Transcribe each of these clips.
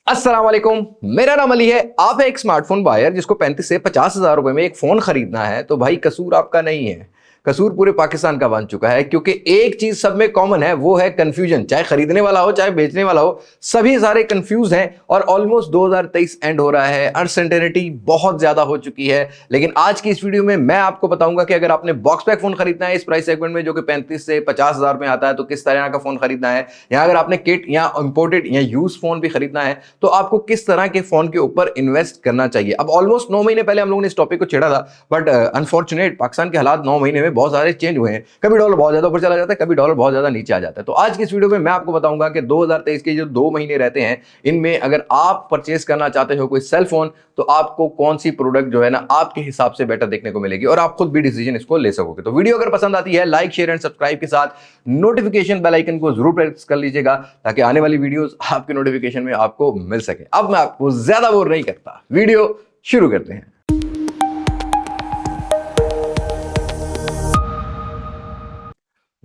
अस्सलाम वालेकुम। मेरा नाम अली है। आप है एक स्मार्टफोन बायर जिसको 35 से 50 हजार रुपए में एक फोन खरीदना है, तो भाई कसूर आपका नहीं है, कसूर पूरे पाकिस्तान का बन चुका है। क्योंकि एक चीज सब में कॉमन है, वो है कंफ्यूजन। चाहे खरीदने वाला हो चाहे बेचने वाला हो, सभी सारे कंफ्यूज हैं। और ऑलमोस्ट 2023 एंड हो रहा है, अनसर्टेनिटी बहुत ज्यादा हो चुकी है। लेकिन आज की इस वीडियो में मैं आपको बताऊंगा कि अगर आपने बॉक्स पैक फोन खरीदना है इस प्राइस सेगमेंट में जो कि 35 से 50 हजार में आता है, तो किस तरह का फोन खरीदना है। या अगर आपने किट या इंपोर्टेड या यूज फोन भी खरीदना है, तो आपको किस तरह के फोन के ऊपर इन्वेस्ट करना चाहिए। अब ऑलमोस्ट 9 महीने पहले हम लोगों ने इस टॉपिक को छेड़ा था, बट अनफॉर्चुनेट पाकिस्तान के हालात 9 महीने में बहुत सारे चेंज हुए हैं। कभी डॉलर बहुत ज्यादा ऊपर चला जाता है, कभी डॉलर बहुत ज्यादा नीचे आ जाता है। तो आज की इस वीडियो में मैं आपको बताऊंगा कि 2023 के जो 2 महीने रहते हैं, इनमें अगर आप परचेस करना चाहते हो कोई सेल फोन, तो आपको कौन सी प्रोडक्ट जो है ना आपके हिसाब से बेटर देखने को मिलेगी और आप खुद भी डिसीजन इसको ले सकोगे। तो वीडियो अगर पसंद आती है, लाइक शेयर एंड सब्सक्राइब के साथ नोटिफिकेशन बेल आइकन को जरूर प्रेस कर लीजिएगा, ताकि आने वाली वीडियोस आपके नोटिफिकेशन में आपको मिल सके। अब मैं आपको ज्यादा बोर नहीं करता, वीडियो शुरू करते हैं।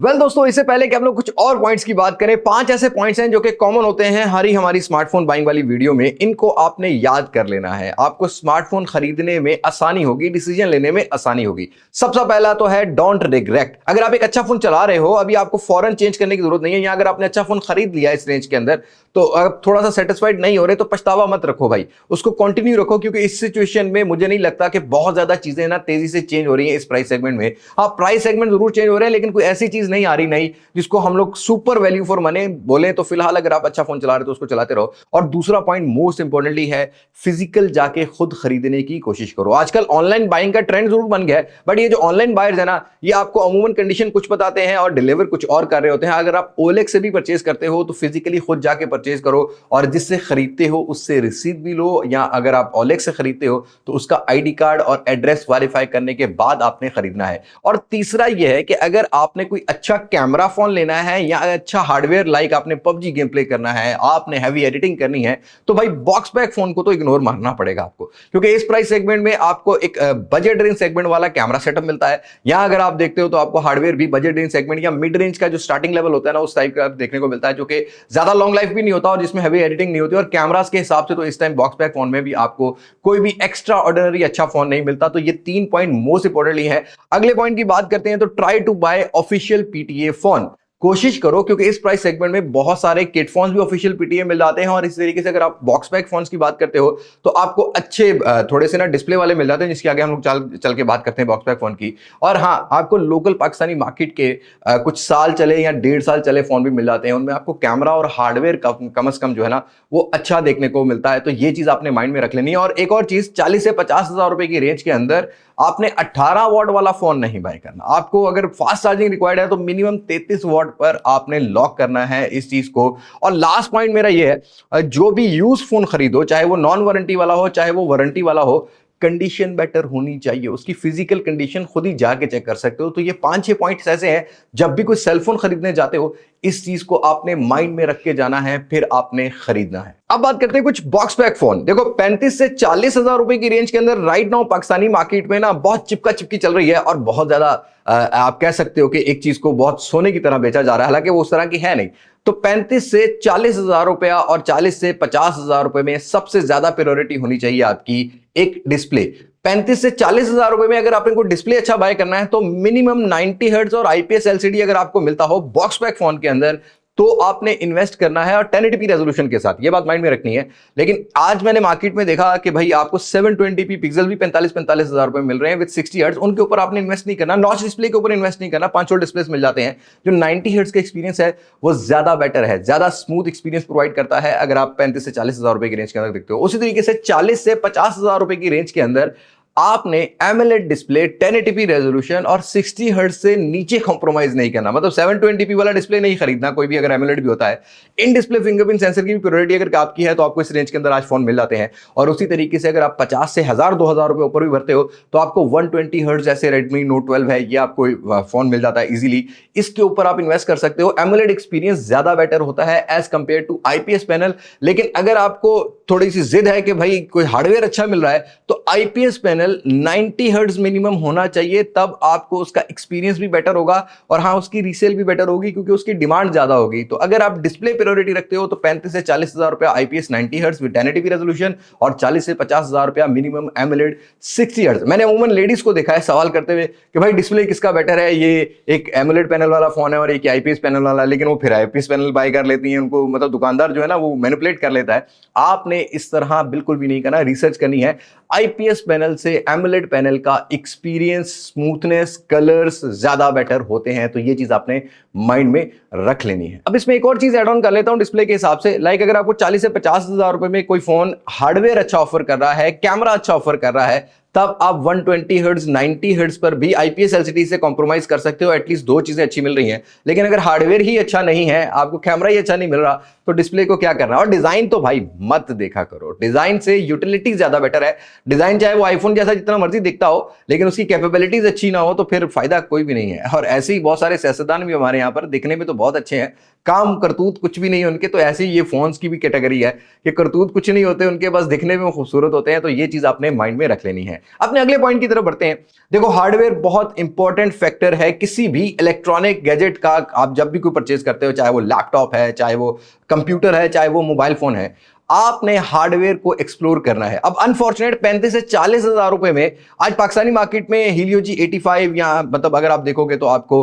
दोस्तों, इससे पहले कि हम लोग कुछ और पॉइंट्स की बात करें, 5 ऐसे पॉइंट्स हैं जो कि कॉमन होते हैं हमारी स्मार्टफोन बाइंग वाली वीडियो में। इनको आपने याद कर लेना है, आपको स्मार्टफोन खरीदने में आसानी होगी, डिसीजन लेने में आसानी होगी। सबसे पहला तो है डोंट रिग्रेट। अगर आप एक अच्छा फोन चला रहे हो, अभी आपको फौरन चेंज करने की जरूरत नहीं है। या अगर आपने अच्छा फोन खरीद लिया इस रेंज के अंदर, तो अगर थोड़ा सा सेटिस्फाइड नहीं हो रहे, तो पछतावा मत रखो भाई, उसको कंटिन्यू रखो। क्योंकि इस सिचुएशन में मुझे नहीं लगता कि बहुत ज्यादा चीजें ना तेजी से चेंज हो रही है इस प्राइस सेगमेंट में। हाँ, प्राइस सेगमेंट जरूर चेंज हो रहे हैं, लेकिन कोई ऐसी चीज नहीं आ रही नहीं जिसको हम लोग सुपर वैल्यू फॉर मनी बोले। तो फिलहाल अगर आप अच्छा फोन चला रहे हो तो उसको चलाते रहो। और दूसरा पॉइंट मोस्ट इंपॉर्टेंटली है, फिजिकल जाके खुद खरीदने की कोशिश करो। आजकल ऑनलाइन बाइंग का ट्रेंड जरूर बन गया है, बट ये जो ऑनलाइन बायर्स है ना, ये आपको अमूमन कंडीशन कुछ बताते हैं और डिलीवर कुछ और कर रहे होते हैं। अगर आप ओलेक्स से भी परचेज करते हो, तो फिजिकली खुद जाके परचेज करो और जिससे खरीदते हो उससे रिसीट भी लो। या अगर आप ओलेक्स से खरीदते हो तो उसका आईडी कार्ड और एड्रेस वेरीफाई करने के बाद आपने खरीदना है। और तीसरा यह है कि अगर आपने कोई अच्छा कैमरा फोन लेना है या अच्छा हार्डवेयर, लाइक आपने पबजी गेम प्ले करना है, आपने हैवी एडिटिंग करनी है, तो भाई बॉक्स पैक फोन को तो इग्नोर मारना पड़ेगा आपको। क्योंकि इस प्राइस सेगमेंट में आपको एक बजट रेंज सेगमेंट वाला कैमरा सेटअप मिलता है। या अगर आप देखते हो तो आपको हार्डवेयर भी बजट रेंज सेगमेंट या मिड रेंज का जो स्टार्टिंग लेवल होता है ना, उस टाइप का देखने को मिलता है, जो कि ज्यादा लॉन्ग लाइफ भी नहीं होता और जिसमें हैवी एडिटिंग नहीं होती। और कैमरास के हिसाब से तो इस टाइम बॉक्स पैक फोन में भी आपको कोई भी एक्स्ट्रा ऑर्डिनरी अच्छा फोन नहीं मिलता। तो ये 3 पॉइंट मोस्ट इंपॉर्टेंटली है। अगले पॉइंट की बात करते हैं, तो try to buy official PTA phone. कोशिश करो, क्योंकि इस प्राइस सेगमेंट में बहुत सारे किट फोन्स भी ऑफिशियल पीटीए मिल जाते हैं। और इस तरीके से अगर आप बॉक्स पैक फोन्स की बात करते हो, तो आपको अच्छे थोड़े से ना डिस्प्ले वाले मिल जाते हैं, जिसके आगे हम लोग चल के बात करते हैं बॉक्स पैक फोन की। और हाँ, आपको लोकल पाकिस्तानी मार्केट के कुछ साल चले या 1.5 साल चले फोन भी मिल जाते हैं। उनमें आपको कैमरा और हार्डवेयर कम से कम जो है ना, वो अच्छा देखने को मिलता है। तो ये चीज आपने माइंड में रख लेनी है। और एक और चीज, 40 से 50 हजार रुपए की रेंज के अंदर आपने 18 वॉट वाला फोन नहीं बाय करना। आपको अगर फास्ट चार्जिंग रिक्वायर्ड है, तो मिनिमम 33 वॉट पर आपने लॉक करना है इस चीज को। और लास्ट पॉइंट मेरा ये है, जो भी यूज फोन खरीदो, चाहे वो नॉन वारंटी वाला हो चाहे वो वारंटी वाला हो, कंडीशन बेटर होनी चाहिए। उसकी फिजिकल कंडीशन खुद ही जाके चेक कर सकते हो। तो ये 5-6 पॉइंट्स ऐसे हैं, जब भी कोई सेलफोन खरीदने जाते हो, इस चीज को आपने माइंड में रख के जाना है, फिर आपने खरीदना है। अब बात करते हैं कुछ बॉक्स पैक फोन। देखो, 35 से 40 हजार रुपए की रेंज के अंदर राइट नाउ पाकिस्तानी मार्केट में ना बहुत चिपका चिपकी चल रही है। और बहुत ज्यादा आप कह सकते हो कि एक चीज को बहुत सोने की तरह बेचा जा रहा है, हालांकि वो उस तरह की है नहीं। तो 35 से 40 हजार रुपया और 40 से 50 हजार रुपए में सबसे ज्यादा प्रायोरिटी होनी चाहिए आपकी एक डिस्प्ले। 35 से 40 हजार रुपए में अगर आपने कोई डिस्प्ले अच्छा बाय करना है, तो मिनिमम 90 हर्ट्ज और आईपीएस एलसीडी अगर आपको मिलता हो बॉक्स पैक फोन के अंदर, तो आपने इन्वेस्ट करना है। और 1080p रेजोल्यूशन के साथ, ये बात माइंड में रखनी है। लेकिन आज मैंने मार्केट में देखा कि भाई आपको 720p पिक्सल भी 45 हजार रुपए मिल रहे हैं विद 60 हर्ट्ज। उनके ऊपर आपने इन्वेस्ट नहीं करना, नॉच डिस्प्ले के ऊपर इन्वेस्ट नहीं करना। 5 डिस्प्ले मिल जाते हैं। जो 90 हर्ट्ज का एक्सपीरियंस है वो ज्यादा बेटर है, ज्यादा स्मूथ एक्सपीरियंस प्रोवाइड करता है अगर आप 35 से 40 हजार रुपए की रेंज के अंदर देखते हो। उसी तरीके से 40 से 50 हजार रुपए की रेंज के अंदर आपने एमोलेड डिस्प्ले, 1080p रेजोल्यूशन और 60 हर्ट्ज से नीचे कॉम्प्रोमाइज नहीं करना। मतलब 720p वाला डिस्प्ले नहीं खरीदना कोई भी, अगर एमोलेड भी होता है। इन डिस्प्ले फिंगरप्रिंट सेंसर की भी प्रायोरिटी अगर आपकी है, तो आपको इस रेंज के अंदर आज फोन मिल जाते हैं। और उसी तरीके से अगर आप 50 से 1000-2000 रुपए ऊपर भी भरते हो, तो आपको 120 हर्ट्ज जैसे रेडमी नोट 12 है, ये आपको फोन मिल जाता है इजीली। इसके ऊपर आप इन्वेस्ट कर सकते हो। एमोलेड एक्सपीरियंस ज्यादा बेटर होता है as compared to IPS panel. लेकिन अगर आपको थोड़ी सी जिद है कि भाई कोई हार्डवेयर अच्छा मिल रहा है, तो IPS panel panel 90 hertz minimum होना चाहिए, तब आपको उसका एक्सपीरियंस भी बेटर होगा और हाँ उसकी रीसेल भी बेटर होगी क्योंकि उसकी डिमांड ज्यादा होगी। तो अगर आप डिस्प्ले प्रायोरिटी रखते हो तो 35 से 40 हजार रुपया IPS 90 hertz with 1080p resolution और 40 से 50 हजार रुपया मिनिमम एमोलेड 60 हर्ट्ज। मैंने अमूमन लेडीज को देखा है सवाल करते हुए कि भाई डिस्प्ले किसका बेटर है, ये एक एमोलेड पैनल वाला फोन है और एक IPS पैनल वाला, लेकिन वो फिर IPS पैनल बाय कर लेती हैं। उनको मतलब दुकानदार जो है ना वो मैनिपुलेट कर लेता है। आपने इस तरह बिल्कुल भी नहीं करना, रिसर्च करनी है। IPS पैनल से एमोलेड पैनल का एक्सपीरियंस, स्मूथनेस, कलर्स ज्यादा बेटर होते हैं, तो ये चीज आपने माइंड में रख लेनी है। अब इसमें एक और चीज ऐड ऑन कर लेता हूं डिस्प्ले के हिसाब से। लाइक अगर आपको 40 से 50 हजार रुपए में कोई फोन हार्डवेयर अच्छा ऑफर कर रहा है, कैमरा अच्छा ऑफर कर रहा है, तब आप 120 हर्ट्ज 90 हर्ट्ज पर भी IPS LCD से कॉम्प्रोमाइज कर सकते हो। एटलीस्ट दो चीजें अच्छी मिल रही हैं। लेकिन अगर हार्डवेयर ही अच्छा नहीं है, आपको कैमरा ही अच्छा नहीं मिल रहा, तो डिस्प्ले को क्या करना। और डिजाइन तो भाई मत देखा करो, डिजाइन से यूटिलिटी ज्यादा बेटर है। डिजाइन चाहे वो आईफोन जैसा जितना मर्जी दिखता हो, लेकिन उसकी कैपेबिलिटीज अच्छी ना हो तो फिर फायदा कोई भी नहीं है। और ऐसे ही बहुत सारे सियासतदान भी हमारे यहाँ पर दिखने में तो बहुत अच्छे हैं, काम करतूत कुछ भी नहीं है उनके। तो ऐसे ही ये फोन्स की भी कैटेगरी है कि करतूत कुछ नहीं होते उनके, बस दिखने में खूबसूरत होते हैं। तो ये चीज आपने माइंड में रख लेनी है। अपने अगले पॉइंट की तरफ बढ़ते हैं। देखो हार्डवेयर बहुत इंपॉर्टेंट फैक्टर है किसी भी इलेक्ट्रॉनिक गैजेट का। आप जब भी कोई परचेज करते हो, चाहे वो लैपटॉप है, चाहे वो कंप्यूटर है, चाहे वो मोबाइल फोन है, आपने हार्डवेयर को एक्सप्लोर करना है। अब अनफॉर्चुनेट 35 से 40 हजार रुपए में आज पाकिस्तानी मार्केट में हीलियो G85 या मतलब अगर आप देखोगे तो आपको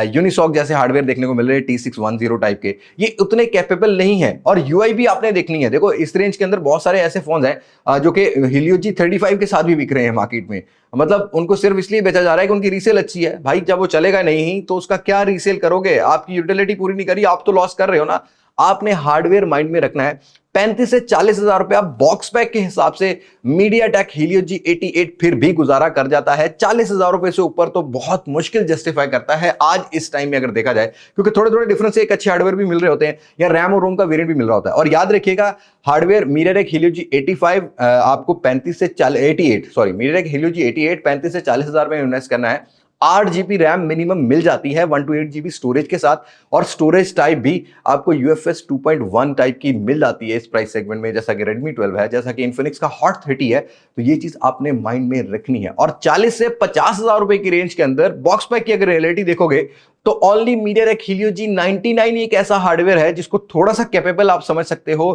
यूनिसॉक जैसे हार्डवेयर देखने को मिल रहे हैं, T610 टाइप के। ये उतने कैपेबल नहीं है और UI भी आपने देखनी है। देखो इस रेंज के अंदर बहुत सारे ऐसे फोन हैं जो कि हीलियो G35 के साथ भी बिक रहे हैं मार्केट में। मतलब उनको सिर्फ इसलिए बेचा जा रहा है कि उनकी रीसेल अच्छी है। भाई जब वो चलेगा नहीं तो उसका क्या रीसेल करोगे, आपकी यूटिलिटी पूरी नहीं करी, आप तो लॉस कर रहे हो ना। आपने हार्डवेयर माइंड में रखना है। 35 से 40 हजार रुपया बॉक्स पैक के हिसाब से मीडियाटेक हीलियो G88 फिर भी गुजारा कर जाता है। 40 हजार रुपए से ऊपर तो बहुत मुश्किल जस्टिफाई करता है आज इस टाइम में अगर देखा जाए, क्योंकि थोड़े थोड़े डिफरेंस से एक अच्छे हार्डवेयर भी मिल रहे होते हैं या रैम और रोम का वेरिएंट भी मिल रहा होता है। और याद रखिएगा हार्डवेयर मीडियाटेक हीलियो G85 आपको 35 से 88 सॉरी मीडियाटेक हीलियो G88 35 से 40 हजार में इन्वेस्ट करना है। 8 GB रैम मिनिमम मिल जाती है 128 GB स्टोरेज के साथ, और स्टोरेज टाइप भी आपको UFS 2.1 टाइप की मिल जाती है इस प्राइस सेगमेंट में, जैसा कि Redmi 12 है, जैसा कि Infinix का Hot 30 है। तो ये चीज आपने माइंड में रखनी है। और 40 से 50 हजार रुपए की रेंज के अंदर बॉक्स पैक की अगर रियलिटी देखोगे तो ओनली मीडियाटेक हीलियो G99 एक ऐसा हार्डवेयर है जिसको थोड़ा सा कैपेबल आप समझ सकते हो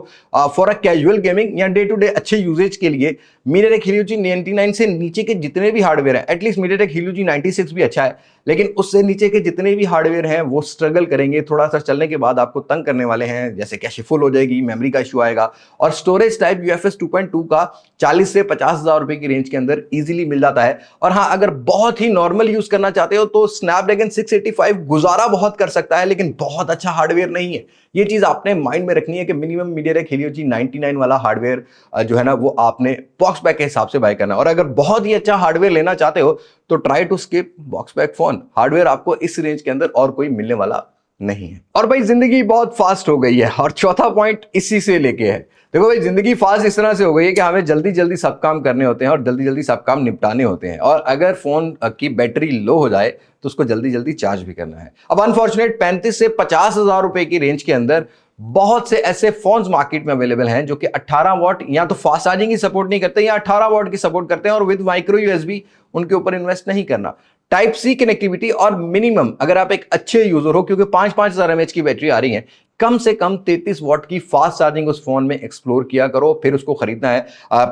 फॉर अ कैजुअल गेमिंग या डे टू डे अच्छे यूजेज के लिए। मीडियाटेक हीलियो G99 से नीचे के जितने भी हार्डवेयर है, एटलीस्ट मीडियाटेक हीलियो G96 भी अच्छा है, लेकिन उससे नीचे के जितने भी हार्डवेयर हैं वो स्ट्रगल करेंगे, थोड़ा सा चलने के बाद आपको तंग करने वाले हैं। जैसे कैशे फुल हो जाएगी, मेमोरी का इशू आएगा। और स्टोरेज टाइप UFS 2.2 का 40 से 50 हजार रुपए की रेंज के अंदर इजीली मिल जाता है। और हाँ अगर बहुत ही नॉर्मल यूज करना चाहते हो तो स्नैपड्रैगन 685 गुजारा बहुत कर सकता है, लेकिन बहुत अच्छा हार्डवेयर नहीं है। ये चीज आपने माइंड में रखनी है कि मिनिमम मीडियाटेक हीलियो G99 वाला हार्डवेयर जो है ना वो आपने बॉक्स पैक के हिसाब से बाय करना है। और अगर बहुत ही अच्छा हार्डवेयर लेना चाहते हो तो try to skip box pack phone. Hardware आपको इस रेंज के अंदर और कोई मिलने वाला नहीं है। और भाई जिंदगी बहुत फास्ट हो गई है, और चौथा पॉइंट इसी से लेके है। देखो भाई जिंदगी फास्ट इस तरह से हो गई है कि हमें जल्दी जल्दी सब काम करने होते हैं और जल्दी जल्दी सब काम निपटाने होते हैं। और अगर फोन की बैटरी लो हो जाए तो उसको जल्दी जल्दी चार्ज भी करना है। अब अनफॉर्चुनेट 35 से 50 हजार रुपए की रेंज के अंदर बहुत से ऐसे फोन्स मार्केट में अवेलेबल हैं जो कि 18 वॉट या तो फास्ट चार्जिंग की सपोर्ट नहीं करते या 18 वॉट की सपोर्ट करते हैं, और विद माइक्रो USB उनके ऊपर इन्वेस्ट नहीं करना। टाइप सी कनेक्टिविटी और मिनिमम अगर आप एक अच्छे यूजर हो, क्योंकि 5-5 हजार mAh की बैटरी आ रही है, कम से कम 33 वॉट की फास्ट चार्जिंग उस फोन में एक्सप्लोर किया करो, फिर उसको खरीदना है।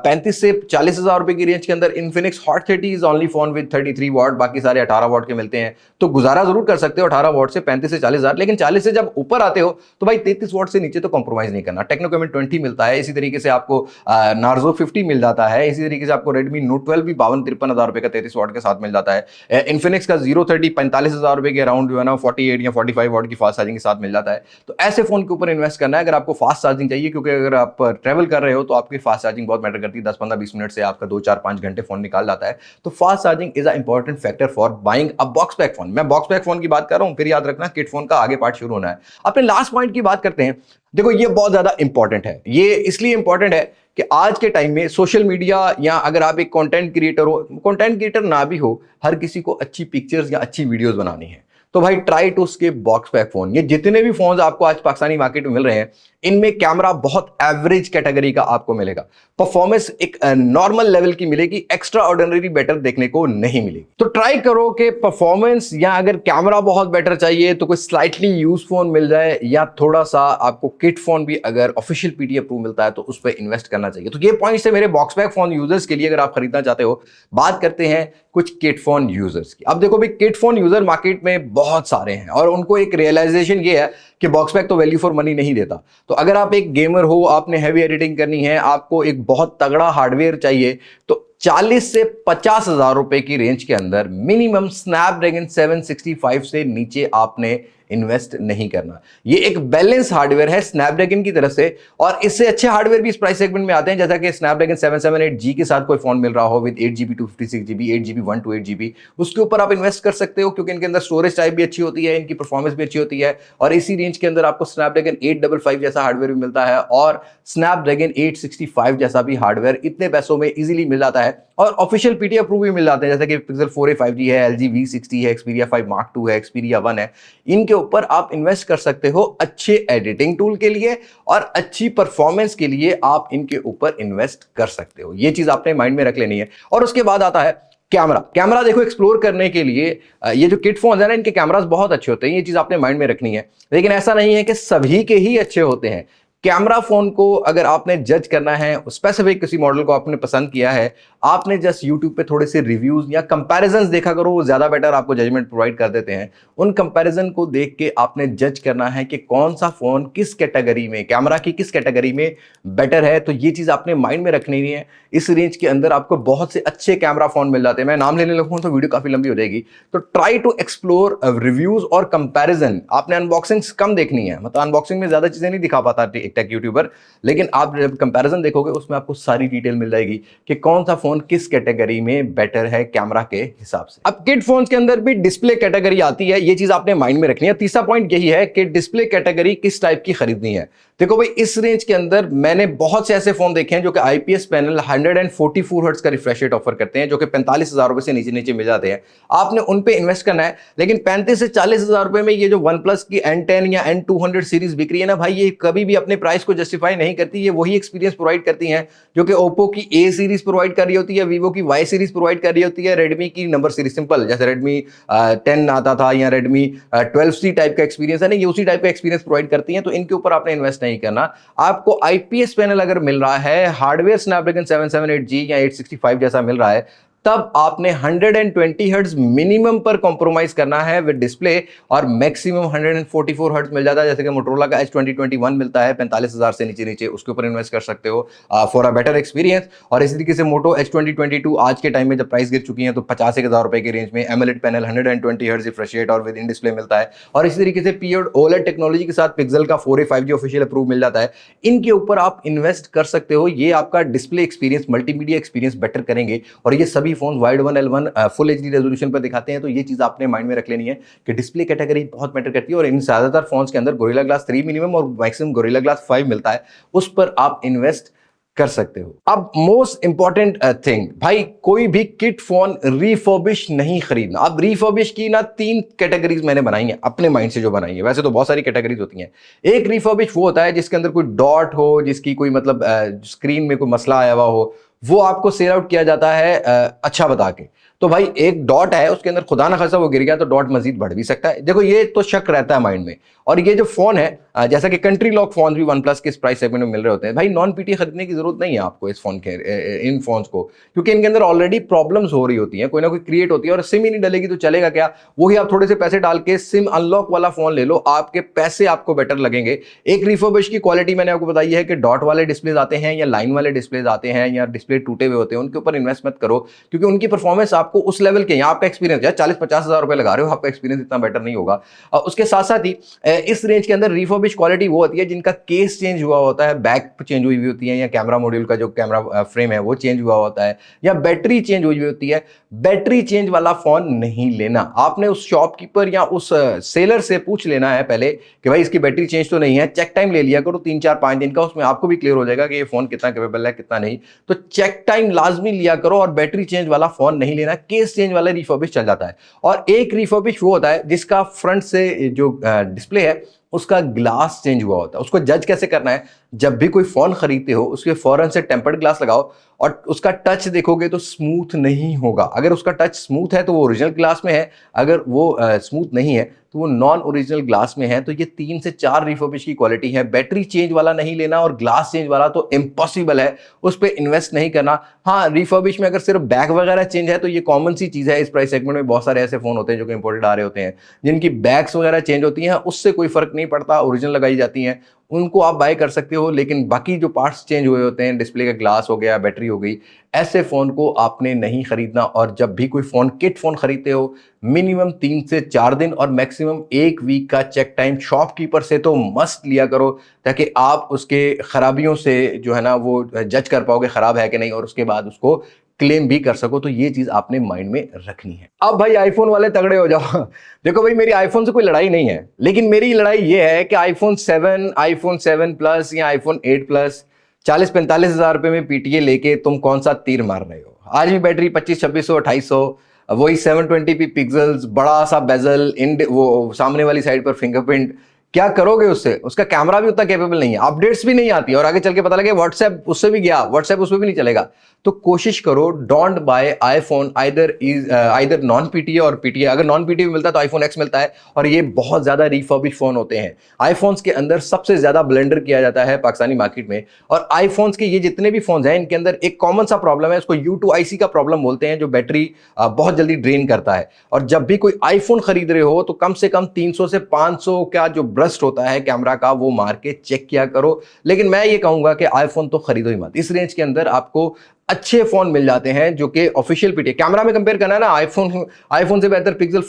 35 से 40 हजार रुपए की रेंज के अंदर Infinix Hot 30 is only phone with 33 what, बाकी सारे 18 वॉट के मिलते हैं। तो गुजारा जरूर कर सकते हो 18 वॉट से 35 से 40 हजार, लेकिन 40 से जब ऊपर आते हो तो भाई 33 वॉट से नीचे तो कॉम्प्रोमाइज नहीं करना। टेक्नो कमेंट 20 मिलता है, इसी तरीके से आपको नार्जो 50 मिल जाता है, इसी तरीके से आपको Redmi Note 12 भी 52-53 हजार रुपए का 33 वॉट के साथ मिल जाता है। Infinix का 030 45 हजार रुपए के अराउंड जो है ना 48 या 45 वॉट की फास्ट चार्जिंग के साथ मिल जाता है। तो ऐसे फोन के ऊपर इन्वेस्ट करना है अगर आपको फास्ट चार्जिंग चाहिए, क्योंकि अगर आप ट्रैवल कर रहे हो तो आपकी फास्ट चार्जिंग बहुत मैटर करती है। 10-15-20 मिनट से आपका 2-4-5 घंटे फोन निकाल जाता है। तो fast charging is a important factor for buying a box pack phone. मैं बॉक्स पैक फोन की बात कर रहा हूं, फिर याद रखना किट फोन का आगे पार्ट शुरू होना है। अपने लास्ट पॉइंट की बात करते हैं। देखो ये बहुत ज्यादा इंपॉर्टेंट है। ये इसलिए इंपॉर्टेंट है कि आज के टाइम में सोशल मीडिया या अगर आप एक कंटेंट क्रिएटर हो, कंटेंट क्रिएटर ना भी हो, हर किसी को अच्छी पिक्चर्स या अच्छी वीडियोस बनानी है। तो भाई try to skip box pack phone. ये जितने भी फोन्स आपको आज पाकिस्तानी मार्केट में मिल रहे हैं, इनमें कैमरा बहुत एवरेज कैटेगरी का आपको मिलेगा, परफॉर्मेंस एक नॉर्मल लेवल की मिलेगी, एक्स्ट्रा ऑर्डिनरी बेटर देखने को नहीं मिलेगी। तो ट्राई करो कि परफॉर्मेंस या अगर कैमरा बहुत बेटर चाहिए तो कोई स्लाइटली यूज फोन मिल जाए, या थोड़ा सा आपको किट फोन भी अगर ऑफिशियल पीटी अप्रूव मिलता है तो उस पर इन्वेस्ट करना चाहिए। तो ये पॉइंट्स है मेरे बॉक्स बैक फोन यूजर्स के लिए अगर आप खरीदना चाहते हो। बात करते हैं कुछ किट फोन यूजर्स की। अब देखो भाई, किट फोन यूजर मार्केट में बहुत सारे हैं और उनको एक रियलाइजेशन ये है कि बॉक्स बैक तो वैल्यू फॉर मनी नहीं देता। तो अगर आप एक गेमर हो, आपने हैवी एडिटिंग करनी है, आपको एक बहुत तगड़ा हार्डवेयर चाहिए, तो 40 से 50 हजार रुपए की रेंज के अंदर मिनिमम स्नैपड्रैगन 765 से नीचे आपने इन्वेस्ट नहीं करना। ये एक बैलेंस हार्डवेयर है स्नैपड्रैगन की तरफ से, और इससे अच्छे हार्डवेयर भी इस प्राइस सेगमेंट में आते हैं, जैसा कि स्नैपड्रैगन 778G के साथ कोई फोन मिल रहा हो with 8GB 256GB 8GB 128GB, उसके ऊपर आप इन्वेस्ट कर सकते हो, क्योंकि इनके अंदर स्टोरेज टाइप भी अच्छी होती है, इनकी परफॉर्मेंस भी अच्छी होती है, और इसी रेंज के अंदर आपको स्नैपड्रैगन 855 जैसा हार्डवेयर भी मिलता है और स्नैपड्रैगन 865 जैसा भी हार्डवेयर इतने पैसों में इजीली मिल जाता है, और ऑफिशियल पीटी अप्रूव भी मिल जाते हैं, जैसे कि पिक्सल 4a 5G है, LG V60 है, Xperia 5 Mark II है, Xperia 1 है। इनके ऊपर आप इन्वेस्ट कर सकते हो अच्छे एडिटिंग टूल के लिए और अच्छी परफॉर्मेंस के लिए आप इनके ऊपर इन्वेस्ट कर सकते हो। ये चीज आपने माइंड में रख लेनी है। और उसके बाद आता है कैमरा देखो, एक्सप्लोर करने के लिए ये जो किट फोन है ना, इनके कैमरास बहुत अच्छे होते हैं, ये चीज आपने माइंड में रखनी है। लेकिन ऐसा नहीं है कि सभी के ही अच्छे होते हैं। कैमरा फोन को अगर आपने जज करना है, स्पेसिफिक किसी मॉडल को आपने पसंद किया है, आपने जस्ट यूट्यूब पे थोड़े से रिव्यूज या कंपैरिजंस देखा करो, वो ज्यादा बेटर आपको जजमेंट प्रोवाइड कर देते हैं। उन कंपैरिजन को देख के आपने जज करना है कि कौन सा फोन किस कैटेगरी में, कैमरा की किस कैटेगरी में बेटर है। तो ये चीज आपने माइंड में रखनी है। इस रेंज के अंदर आपको बहुत से अच्छे कैमरा फोन मिल जाते हैं। मैं नाम लेने लगूँ तो वीडियो काफी लंबी हो जाएगी, तो ट्राई टू एक्सप्लोर रिव्यूज और कंपैरिजन। आपने अनबॉक्सिंग कम देखनी है, मतलब अनबॉक्सिंग में ज्यादा चीजें नहीं दिखा पाता टेक यूट्यूबर, लेकिन आप जब कंपैरिजन देखोगे उसमें आपको सारी डिटेल मिल जाएगी कि कौन सा फोन किस कैटेगरी में बेटर है कैमरा के हिसाब से। अब किड फोन्स के अंदर भी डिस्प्ले कैटेगरी आती है, ये चीज आपने माइंड में रखनी है। तीसरा पॉइंट यही है कि डिस्प्ले कैटेगरी किस टाइप की खरीदनी है। देखो भाई, इस रेंज के अंदर मैंने बहुत से ऐसे फोन देखे हैं जो कि आईपीएस पैनल 144 हर्ट्ज का रिफ्रेश रेट ऑफर करते हैं, जो कि 45,000 रुपए से नीचे नीचे मिल जाते हैं। आपने उन पे इन्वेस्ट करना है। लेकिन 35 से 40,000 रुपए में ये जो वन प्लस की N10 या N200 सीरीज बिक रही है ना भाई, ये कभी भी अपने प्राइस को जस्टिफाई नहीं करती। ये वही एक्सपीरियंस प्रोवाइड करती हैं जो कि ओप्पो की ए सीरीज प्रोवाइड कर रही होती है, वीवो की वाई सीरीज प्रोवाइड कर रही होती है, रेडमी की नंबर सीरीज सिंपल, जैसे रेडमी 10 आता था या रेडमी 12C टाइप का एक्सपीरियंस है ना, ये उसी टाइप का एक्सपीरियंस प्रोवाइड करती हैं। तो इनके ऊपर आपने इन्वेस्ट नहीं करना। आपको आईपीएस पैनल अगर मिल रहा है, हार्डवेयर स्नैपड्रैगन 778G या 865 जैसा मिल रहा है, तब आपने 120 हर्ट्ज मिनिमम पर कॉम्प्रोमाइज करना है विद डिस्प्ले, और मैक्सिमम 144 हर्ट्ज मिल जाता है, जैसे कि मोटरोला का H2021 मिलता है 45,000 से नीचे नीचे, उसके ऊपर इन्वेस्ट कर सकते हो फॉर अ बेटर एक्सपीरियंस। और इसी तरीके से मोटो H2022 आज के टाइम में जब प्राइस गिर चुकी है तो 85,000 रुपए की रेंज में AMOLED panel 120 hertz refresh rate और विद इन डिस्प्ले मिलता है। और इसी तरीके से पीओड ओलेड टेक्नोलॉजी के साथ पिक्सल का 4a 5G ऑफिशियल अप्रूव मिल जाता है। इनके ऊपर आप इन्वेस्ट कर सकते हो। ये आपका display experience, multimedia experience better करेंगे, और ये सभी phone wide 1L1 full HD resolution पर दिखाते हैं। तो ये चीज आपने माइंड में रख लेनी है कि डिस्प्ले कैटेगरी बहुत मैटर करती है, और इन ज्यादातर फोन्स के अंदर गोरिल्ला ग्लास 3 मिनिमम और मैक्सिमम गोरिल्ला ग्लास 5 मिलता है, उस पर आप इन्वेस्ट कर सकते हो। अब मोस्ट इंपॉर्टेंट थिंग भाई, कोई भी किट फोन रिफर्बिश नहीं खरीदना। अब रिफर्बिश की ना 3 कैटेगरीज मैंने बनाई है अपने माइंड से, जो बनाई है, वैसे तो बहुत सारी कैटेगरीज होती हैं। एक रिफर्बिश वो होता है जिसके अंदर कोई डॉट हो, जिसकी कोई मतलब स्क्रीन में कोई मसला आया हुआ हो, वो आपको सेल आउट किया जाता है अच्छा बता के। तो भाई एक डॉट है, उसके अंदर खुदा ना खासा वो गिर गया तो डॉट मजीद बढ़ भी सकता है। देखो ये तो शक रहता है माइंड में। और ये जो फोन है, जैसा कि कंट्री लॉक फोन भी वन प्लस के इस प्राइस सेगमेंट में मिल रहे होते हैं, भाई नॉन पीटी खरीदने की जरूरत नहीं है आपको इस फोन के, इन फोन्स को, क्योंकि इनके अंदर ऑलरेडी प्रॉब्लम्स हो रही होती हैं, कोई ना कोई क्रिएट होती है, और सिम ही नहीं डलेगी तो चलेगा क्या। वही आप थोड़े से पैसे डाल के सिम अनलॉक वाला फोन ले लो, आपके पैसे आपको बेटर लगेंगे। एक रिफर्बिश की क्वालिटी मैंने आपको बताई है कि डॉट वाले डिस्प्लेज आते हैं या लाइन वाले डिस्प्लेज आते हैं या डिस्प्ले टूटे हुए होते हैं, उनके ऊपर इन्वेस्ट मत करो, क्योंकि उनकी परफॉर्मेंस आपको उस लेवल के, आपका एक्सपीरियंस है 40-50 हजार रुपए लगा रहे हो, आपका एक्सपीरियंस इतना बेटर नहीं होगा। उसके साथ साथ ही इस रेंज के अंदर रिफर्बिश क्वालिटी वो होती है जिनका केस चेंज हुआ होता है, बैक चेंज हुई होती है, या कैमरा मॉड्यूल का जो कैमरा फ्रेम है वो चेंज हुआ होता है, या बैटरी चेंज हुई होती है। बैटरी चेंज वाला फोन नहीं लेना। आपने उस शॉपकीपर या उस सेलर से पूछ लेना है पहले कि भाई इसकी बैटरी चेंज तो नहीं है। चेक टाइम ले लिया करो 3-4-5 दिन का, उसमें आपको भी क्लियर हो जाएगा कि ये फोन कितना कैपेबल है कितना नहीं। तो चेक टाइम लाजमी लिया करो, और बैटरी चेंज वाला फोन नहीं लेना। केस चेंज वाला रिफर्बिश चल जाता है। और एक रिफर्बिश वो होता है जिसका फ्रंट से जो डिस्प्ले है उसका ग्लास चेंज हुआ होता है। उसको जज कैसे करना है, जब भी कोई फोन खरीदते हो उसके फौरन से टेम्पर्ड ग्लास लगाओ और उसका टच देखोगे तो स्मूथ नहीं होगा। अगर उसका टच स्मूथ है तो वो ओरिजिनल ग्लास में है, अगर वो स्मूथ नहीं है तो वो नॉन ओरिजिनल ग्लास में है। तो ये 3 से 4 रिफर्बिश की क्वालिटी है। बैटरी चेंज वाला नहीं लेना और ग्लास चेंज वाला तो इम्पॉसिबल है, उस पर इन्वेस्ट नहीं करना। हाँ, रिफर्बिश में अगर सिर्फ बैक वगैरह चेंज है तो ये कॉमन सी चीज़ है। इस प्राइस सेगमेंट में बहुत सारे ऐसे फोन होते हैं जो कि इंपोर्टेड आ रहे होते हैं, जिनकी बैक्स वगैरह चेंज होती हैं, उससे कोई फर्क नहीं पड़ता, ओरिजिनल लगाई जाती हैं, उनको आप बाय कर सकते हो। लेकिन बाकी जो पार्ट्स चेंज हुए होते हैं, डिस्प्ले का ग्लास हो गया, बैटरी हो गई, ऐसे फोन को आपने नहीं खरीदना। और जब भी कोई फोन किट फोन खरीदते हो, मिनिमम 3 से 4 दिन और मैक्सिमम 1 वीक का चेक टाइम शॉपकीपर से तो मस्ट लिया करो, ताकि आप उसके खराबियों से जो है ना वो जज कर पाओगे खराब है कि नहीं, और उसके बाद उसको क्लेम भी कर सको। तो ये चीज आपने माइंड में रखनी है। अब भाई आईफोन वाले तगड़े हो जाओ। देखो भाई, मेरी आईफोन से कोई लड़ाई नहीं है, लेकिन मेरी लड़ाई ये है कि आईफोन 7, आईफोन 7 प्लस या आईफोन 8 प्लस 40-45 हजार रुपए में पीटीए लेके तुम कौन सा तीर मार रहे हो। आज भी बैटरी 2500-2600 2800, वही 720p पिक्सल्स, बड़ा सा बेजल, वो सामने वाली साइड पर फिंगरप्रिंट, क्या करोगे उससे? उसका कैमरा भी उतना कैपेबल नहीं है, अपडेट्स भी नहीं आती, और आगे चल के पता लगे व्हाट्सएप उससे भी गया, व्हाट्सएप उसमें भी नहीं चलेगा। तो कोशिश करो, don't buy iPhone either non PTA और पीटीए। अगर नॉन पीटीए मिलता है तो आईफोन एक्स मिलता है, और ये बहुत ज्यादा रिफर्बिश फोन होते हैं। आईफोन्स के अंदर सबसे ज्यादा ब्लेंडर किया जाता है पाकिस्तानी मार्केट में, और आईफोन्स के ये जितने भी फोन हैं इनके अंदर एक कॉमन सा प्रॉब्लम है, उसको U2IC का प्रॉब्लम बोलते हैं, जो बैटरी बहुत जल्दी ड्रेन करता है। और जब भी कोई आईफोन खरीद रहे हो तो कम से कम 300 से 500 का जो ब्रस्ट होता है कैमरा का, वो मार के चेक किया करो। लेकिन मैं ये कहूंगा कि आईफोन तो खरीदो ही मत। इस रेंज के अंदर आपको अच्छे फोन मिल जाते हैं जो कि ऑफिशियल पीटीए कैमरा में कंपेयर करना है ना, आईफोन से बेहतर पिक्सल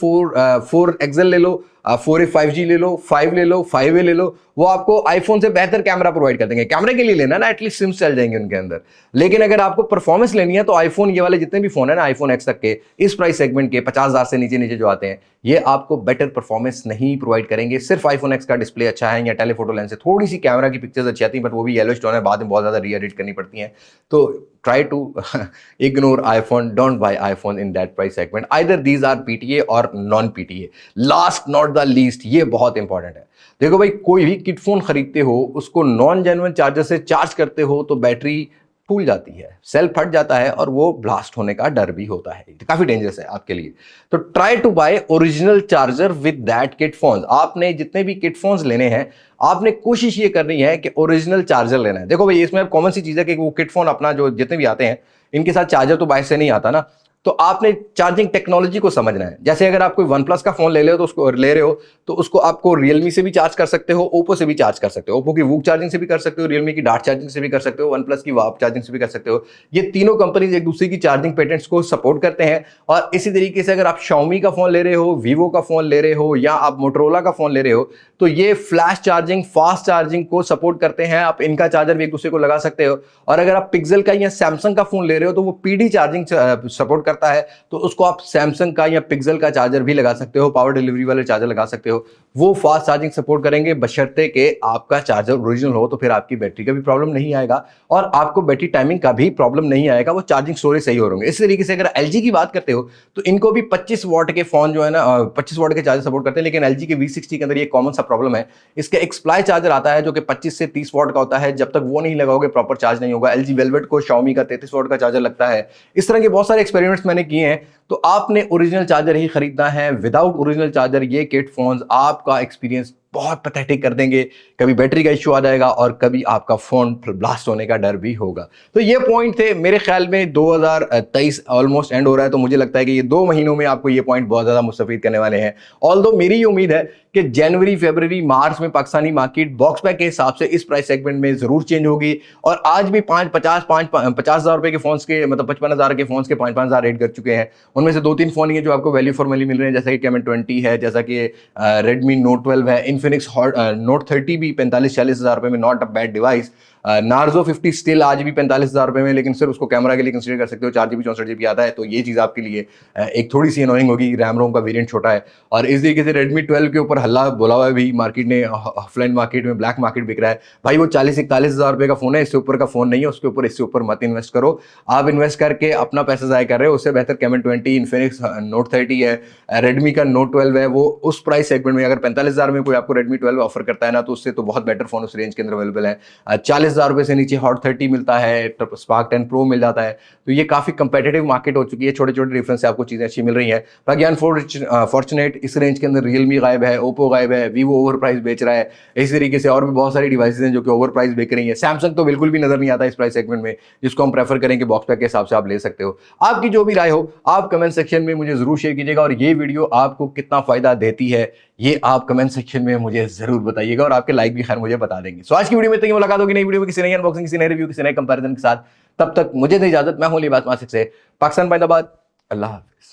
4 एक्सएल ले लो, 4a 5G ले लो, 5 ले लो, 5a ले लो, वो आपको आईफोन से बेहतर कैमरा प्रोवाइड कर देंगे। कैमरे के लिए लेना ना, एटलीस्ट सिम्स चल जाएंगे उनके अंदर। लेकिन अगर आपको परफॉर्मेंस लेनी है तो आईफोन, ये वाले जितने भी फोन है ना, आईफोन एक्स तक के इस प्राइस सेगमेंट के 50,000 से नीचे नीचे जो आते हैं, ये आपको बेटर परफॉर्मेंस नहीं प्रोवाइड करेंगे। सिर्फ आईफोन एक्स का डिस्प्ले अच्छा है या टेलीफोटो लेंस है, थोड़ी सी कैमरा की पिक्चर्स अच्छी आती है, बट वो भी येलो स्टोन है, बाद में बहुत ज्यादा री एडिट करनी पड़ती है। तो try to ignore iPhone, don't buy iPhone in that price segment. Either these are PTA और non PTA. Last not the least, ये बहुत इंपॉर्टेंट है। देखो भाई, कोई भी किट फोन खरीदते हो, उसको नॉन जेन्युइन चार्जर से चार्ज करते हो तो बैटरी फूल जाती है, सेल फट जाता है, और वो ब्लास्ट होने का डर भी होता है। काफी डेंजरस है आपके लिए। तो try to buy original charger with that kit phone. आपने जितने भी किट फोन्स लेने हैं, आपने कोशिश ये करनी है कि ओरिजिनल चार्जर लेना है। देखो भाई, इसमें कॉमन सी चीज है कि वो किट फोन अपना जो जितने भी आते हैं, इनके साथ चार्जर तो बाहर से नहीं आता ना, तो आपने चार्जिंग टेक्नोलॉजी को समझना है। जैसे अगर आप कोई वन प्लस का फोन ले रहे हो तो उसको आपको रियलमी से भी चार्ज कर सकते हो, ओप्पो से भी चार्ज कर सकते हो, ओप्पो की वूक चार्जिंग से भी कर सकते हो, रियलमी की डार्ट चार्जिंग से भी कर सकते हो, वन प्लस की वाप चार्जिंग से भी कर सकते हो। ये तीनों कंपनीज एक दूसरे की चार्जिंग पेटेंट्स को सपोर्ट करते हैं। और इसी तरीके से अगर आप Xiaomi का फोन ले रहे हो, वीवो का फोन ले रहे हो, या आप मोटरोला का फोन ले रहे हो, तो ये फ्लैश चार्जिंग, फास्ट चार्जिंग को सपोर्ट करते हैं। आप इनका चार्जर भी एक दूसरे को लगा सकते हो। और अगर आप पिक्सल का या सैमसंग का फोन ले रहे हो तो वो पीडी चार्जिंग सपोर्ट करता है, तो उसको आप सैमसंग का या पिक्सल का चार्जर भी लगा सकते हो, पावर डिलीवरी वाले चार्जर लगा सकते हो। वो फास्ट चार्जिंग सपोर्ट करेंगे, बशर्ते कि आपका चार्जर ओरिजिनल हो, तो फिर आपकी बैटरी का भी प्रॉब्लम नहीं आएगा और आपको बैटरी टाइमिंग का भी प्रॉब्लम नहीं आएगा, वो चार्जिंग स्टोरेज सही हो रहे। इस तरीके से अगर एलजी की बात करते हो तो इनको भी 25 वॉट के फोन जो है ना, 25 वॉट के चार्जर सपोर्ट करते हैं। लेकिन एलजी के V60 के अंदर ये कॉमन सा प्रॉब्लम है, इसका एक सप्लाई चार्जर आता है जो कि 25 से 30 वॉट का होता है। जब तक वो नहीं लगाओगे प्रॉपर चार्ज नहीं होगा। एलजी वेलवेट को Xiaomi का 33 वॉट का चार्जर लगता है। इस तरह के बहुत सारे एक्सपेरिमेंट्स मैंने किए हैं। तो आपने ओरिजिनल चार्जर ही खरीदना है। विदाउट ओरिजिनल चार्जर ये किट फोन्स आपका एक्सपीरियंस बहुत पैथेटिक कर देंगे। कभी बैटरी का इश्यू आ जाएगा और कभी आपका फोन ब्लास्ट होने का डर भी होगा। तो ये पॉइंट थे। मेरे ख्याल में 2023 ऑलमोस्ट एंड हो रहा है, तो मुझे लगता है कि ये 2 महीनों में आपको ये पॉइंट बहुत ज्यादा मुस्तफीद करने वाले हैं। ऑल्दो मेरी ये उम्मीद है कि जनवरी, फरवरी, मार्च में पाकिस्तानी मार्केट बॉक्स पैक के हिसाब से इस प्राइस सेगमेंट में जरूर चेंज होगी। और आज भी 50,000 रुपए के फोन के, मतलब 55,000 के फोन के 5,000 रेट कर चुके हैं। उनमें से 2-3 फोन ही है जो आपको वैल्यू फॉर मनी मिल रहे हैं, जैसा कि Camon 20 है, जैसा कि Redmi Note 12 है, Infinix Note 30 भी 45-40 हज़ार रुपए में not a bad device. Narzo 50 still आज भी 45,000 रुपए में, लेकिन सिर्फ उसको कैमरा के लिए कंसीडर कर सकते हो, 4 GB 64 GB आता है, तो ये चीज़ आपके लिए एक थोड़ी सी अनोइंग होगी, रैम रोम का वेरिएंट छोटा है। और इस तरीके से रेडमी 12 के ऊपर हल्ला बोला हुआ है भी मार्केट ने, ऑफलाइन मार्केट में ब्लैक मार्केट बिक रहा है। भाई वो 40-41,000 रुपए का फोन है, इससे ऊपर का फोन नहीं है, उसके ऊपर इससे ऊपर मत इन्वेस्ट करो। आप इन्वेस्ट करके अपना पैसा ज़ाया कर रहे हो, उससे बेहतर कैमन 20, इन्फिनिक्स नोट 30 है, रेडमी का नोट 12 है, वो उस प्राइस सेगमेंट में अगर 45,000 में कोई आपको रेडमी 12 ऑफर करता है ना, तो उससे तो बहुत बेटर फोन उस रेंज के अंदर अवेलेबल है। 40,000 रुपए से नीचे हॉट 30 मिलता है, स्पार्क 10 प्रो मिल जाता है। तो ये काफी कंपेटिटिव मार्केट हो चुकी है, छोटे छोटे डिफरेंस से आपको चीजें अच्छी मिल रही है। बाकी अनफॉर्चुनेट इस रेंज के अंदर रियलमी गायब है, ओप्पो गायब है, वीवो ओवर प्राइस बेच रहा है, इस तरीके से और भी बहुत सारी डिवाइसेज हैं जो कि ओवर प्राइस बिक रही है। सैमसंग तो बिल्कुल भी नजर नहीं आता इस प्राइस सेगमेंट में, जिसको हम प्रेफर करेंगे बॉक्स पैक के हिसाब से आप ले सकते हो। आपकी जो भी राय हो आप कमेंट सेक्शन में मुझे जरूर शेयर कीजिएगा, और ये वीडियो आपको कितना फायदा देती है ये आप कमेंट सेक्शन में मुझे जरूर बताइएगा, और आपके लाइक भी खैर मुझे बता देंगे। सो आज की वीडियो में इतनी ही, मुलाकात होगी नई वीडियो में किसी नई अनबॉक्सिंग, किसी नए रिव्यू, किसी नए कंपैरिजन के साथ। तब तक मुझे दे इजाजत, मैं हूं लिबास मासिक से, पाकिस्तान जिंदाबाद, अल्लाह हाफिज।